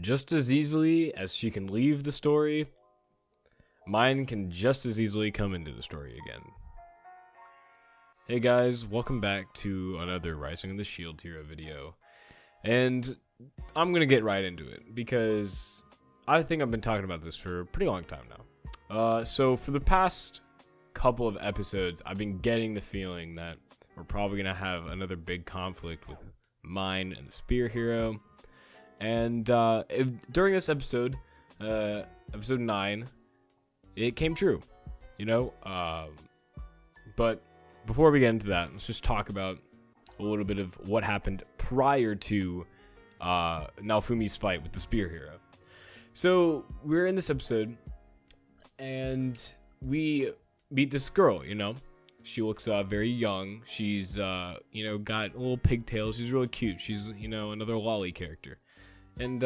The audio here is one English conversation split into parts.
just as easily as she can leave the story, Myne can just as easily come into the story again. Hey guys, welcome back to another Rising of the Shield Hero video. And I'm gonna get right into it because I think I've been talking about this for a pretty long time now. So for the past couple of episodes, I've been getting the feeling that we're probably gonna have another big conflict with Myne and the Spear Hero. And during this episode, episode 9, it came true, you know. But before we get into that, let's just talk about a little bit of what happened prior to Naofumi's fight with the Spear Hero. So we're in this episode, and we meet this girl. You know, she looks very young. She's got little pigtails. She's really cute. She's another lolly character, and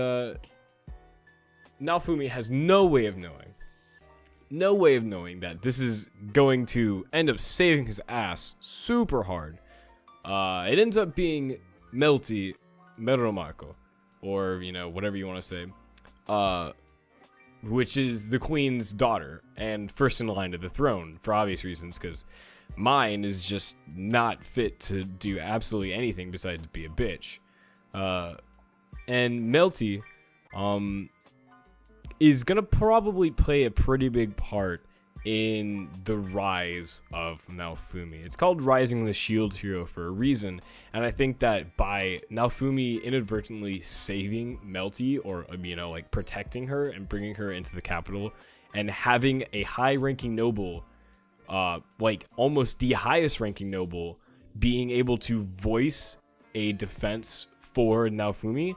Naofumi has no way of knowing that this is going to end up saving his ass super hard. It ends up being Melty Meromako, or whatever you want to say, which is the queen's daughter and first in line to the throne for obvious reasons, because Myne is just not fit to do absolutely anything besides be a bitch. And Melty is gonna probably play a pretty big part in the rise of Naofumi. It's called Rising the Shield Hero for a reason, and I think that by Naofumi inadvertently saving Melty, or protecting her and bringing her into the capital, and having a high-ranking noble, almost the highest-ranking noble, being able to voice a defense for Naofumi,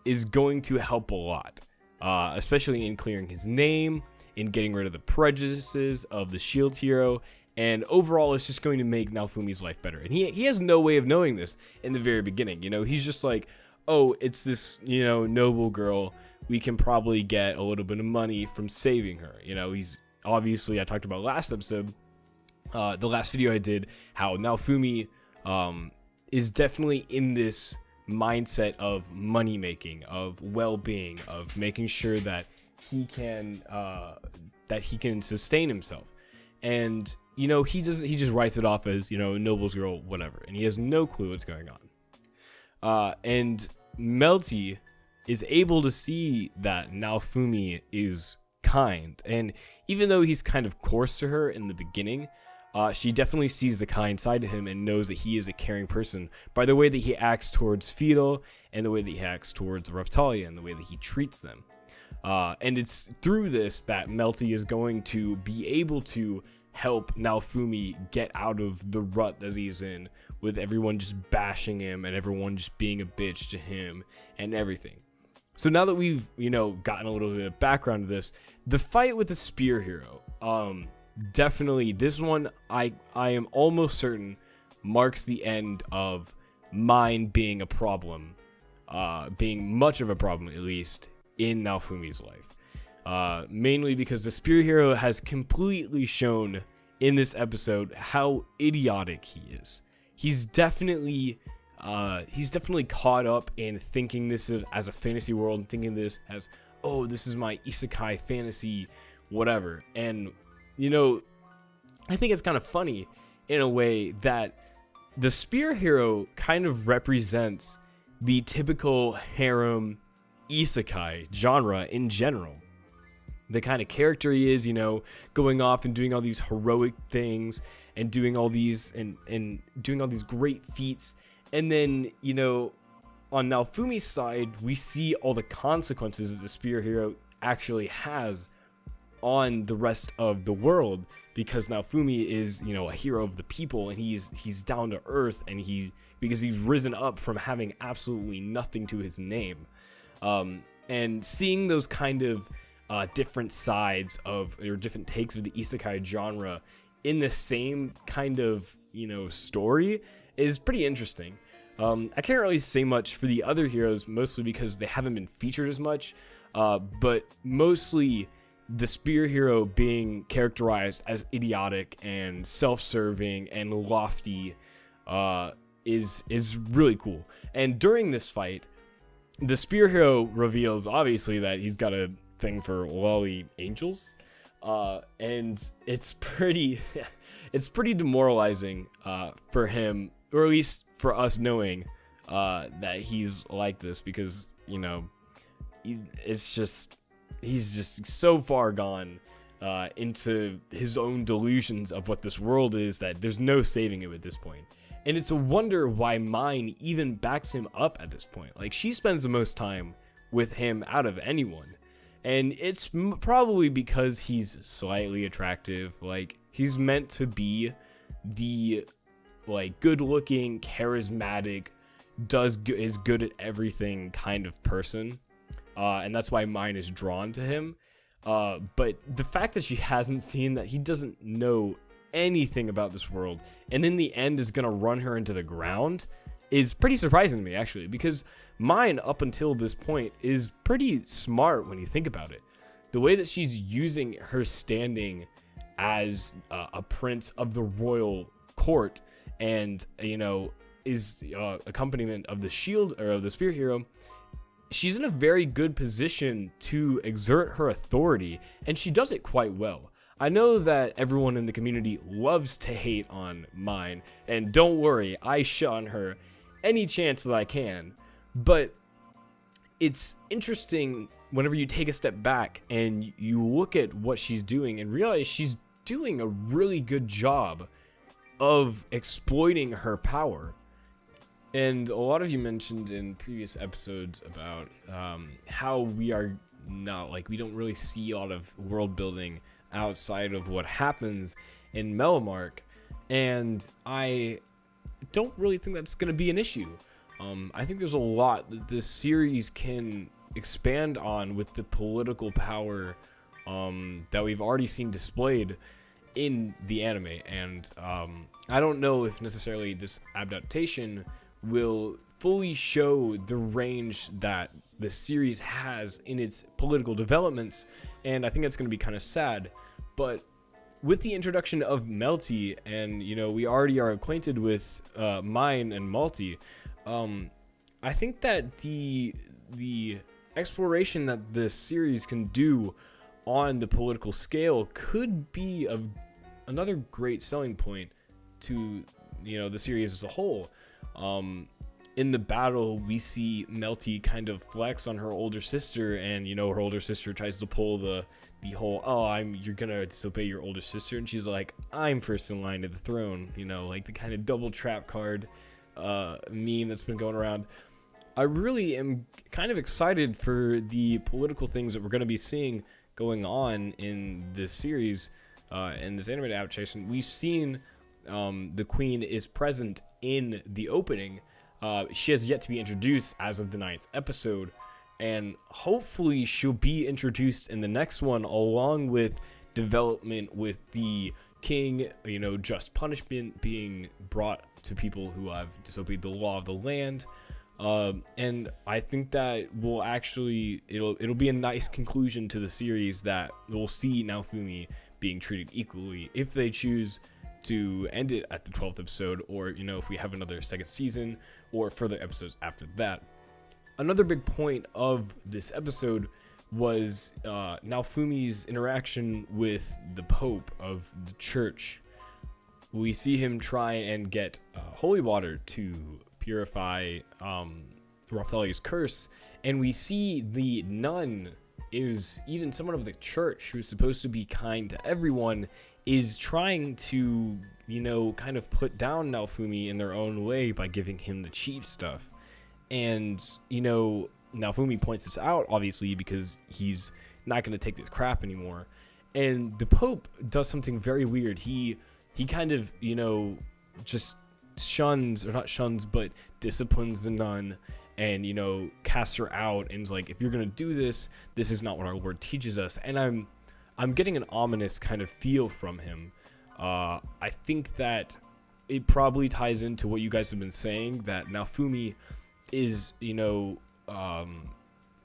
is going to help a lot. Especially in clearing his name, in getting rid of the prejudices of the shield hero, and overall it's just going to make Naofumi's life better. And he has no way of knowing this in the very beginning. He's just like, oh, it's this noble girl, we can probably get a little bit of money from saving her. He's obviously, I talked about last episode, the last video I did, how Naofumi is definitely in this mindset of money making, of well-being, of making sure that he can sustain himself. And he just writes it off as noble's girl, whatever, and he has no clue what's going on. And Melty is able to see that Naofumi is kind, and even though he's kind of coarse to her in the beginning, she definitely sees the kind side to him and knows that he is a caring person by the way that he acts towards Fido, and the way that he acts towards Raftalia, and the way that he treats them. And it's through this that Melty is going to be able to help Naofumi get out of the rut that he's in, with everyone just bashing him and everyone just being a bitch to him and everything. So now that we've gotten a little bit of background to this, the fight with the Spear Hero, definitely this one I am almost certain marks the end of Myne being a problem, being much of a problem at least in Naofumi's life, mainly because the Spear Hero has completely shown in this episode how idiotic he is. He's definitely caught up in thinking this as a fantasy world, and thinking this as, oh, this is my isekai fantasy whatever. And I think it's kind of funny in a way that the Spear Hero kind of represents the typical harem isekai genre in general. The kind of character he is, going off and doing all these heroic things and doing all these and doing all these great feats. And then, on Naofumi's side, we see all the consequences that the Spear Hero actually has on the rest of the world, because Naofumi is a hero of the people, and he's down to earth, and because he's risen up from having absolutely nothing to his name, and seeing those kind of different sides or different takes of the isekai genre in the same kind of story is pretty interesting. I can't really say much for the other heroes, mostly because they haven't been featured as much, but mostly the Spear Hero being characterized as idiotic and self-serving and lofty is really cool. And during this fight, the Spear Hero reveals, obviously, that he's got a thing for lolly angels. And it's pretty, it's pretty demoralizing for him, or at least for us knowing that he's like this, because, you know, he's just so far gone into his own delusions of what this world is that there's no saving him at this point. And it's a wonder why Myne even backs him up at this point. Like, she spends the most time with him out of anyone. And it's probably because he's slightly attractive. Like, he's meant to be the, like, good-looking, charismatic, is good at everything kind of person. And that's why Myne is drawn to him. But the fact that she hasn't seen that he doesn't know anything about this world, and in the end is gonna run her into the ground, is pretty surprising to me, actually, because Myne, up until this point, is pretty smart when you think about it. The way that she's using her standing as a prince of the royal court, and, you know, is accompaniment of the shield, or of the Spear Hero, she's in a very good position to exert her authority, and she does it quite well. I know that everyone in the community loves to hate on Myne, and don't worry, I shit on her any chance that I can, but it's interesting whenever you take a step back and you look at what she's doing and realize she's doing a really good job of exploiting her power. And a lot of you mentioned in previous episodes about how we are not, like, we don't really see a lot of world building outside of what happens in Melmark, and I don't really think that's going to be an issue. I think there's a lot that this series can expand on with the political power that we've already seen displayed in the anime, and I don't know if necessarily this adaptation will fully show the range that the series has in its political developments, and I think that's going to be kind of sad. But with the introduction of Melty, and, you know, we already are acquainted with Myne and Malty, I think that the exploration that this series can do on the political scale could be another great selling point to, you know, the series as a whole. In the battle, we see Melty kind of flex on her older sister, and, you know, her older sister tries to pull the whole, you're gonna disobey your older sister, and she's like, I'm first in line to the throne, you know, like the kind of double trap card meme that's been going around. I really am kind of excited for the political things that we're going to be seeing going on in this series, in this animated adaptation. We've seen the queen is present in the opening. She has yet to be introduced as of the 9th episode, and hopefully she'll be introduced in the next one, along with development with the king, you know, just punishment being brought to people who have disobeyed the law of the land. And I think that will actually, it'll be a nice conclusion to the series, that we'll see Naofumi being treated equally if they choose to end it at the 12th episode, or, you know, if we have another second season or further episodes after that. Another big point of this episode was Naofumi's interaction with the Pope of the church. We see him try and get holy water to purify Raphaelia's curse, and we see the nun is even someone of the church who's supposed to be kind to everyone, is trying to, you know, kind of put down Naofumi in their own way by giving him the cheap stuff. And, you know, Naofumi points this out, obviously, because he's not going to take this crap anymore. And the Pope does something very weird. He kind of, you know, just shuns, or not shuns, but disciplines the nun, and, you know, casts her out, and is like, if you're going to do this, this is not what our Lord teaches us. And I'm getting an ominous kind of feel from him. I think that it probably ties into what you guys have been saying, that Naofumi is, you know,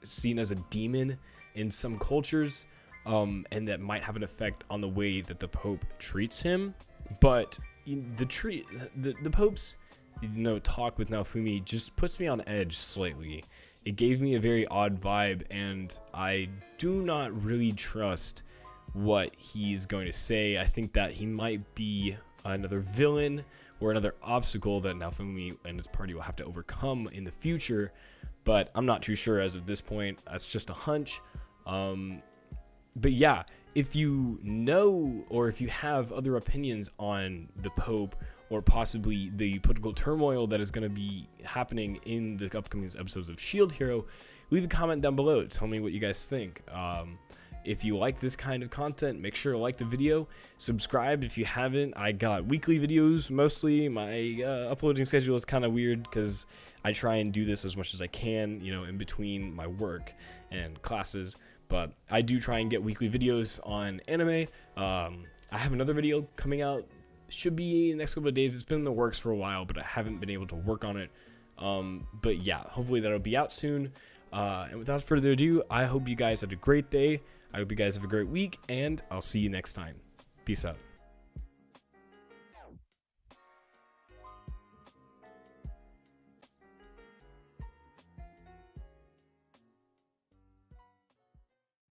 seen as a demon in some cultures, and that might have an effect on the way that the Pope treats him. But the Pope's talk with Naofumi just puts me on edge slightly. It gave me a very odd vibe, and I do not really trust what he's going to say. I think that he might be another villain or another obstacle that Naofumi and his party will have to overcome in the future, but I'm not too sure as of this point. That's just a hunch. But yeah, if you know, or if you have other opinions on the Pope, or possibly the political turmoil that is going to be happening in the upcoming episodes of Shield Hero, leave a comment down below. Tell me what you guys think. If you like this kind of content, make sure to like the video. Subscribe if you haven't. I got weekly videos mostly. My uploading schedule is kind of weird because I try and do this as much as I can, in between my work and classes. But I do try and get weekly videos on anime. I have another video coming out. Should be in the next couple of days. It's been in the works for a while, but I haven't been able to work on it. But yeah, hopefully that'll be out soon. And without further ado, I hope you guys had a great day. I hope you guys have a great week, and I'll see you next time. Peace out.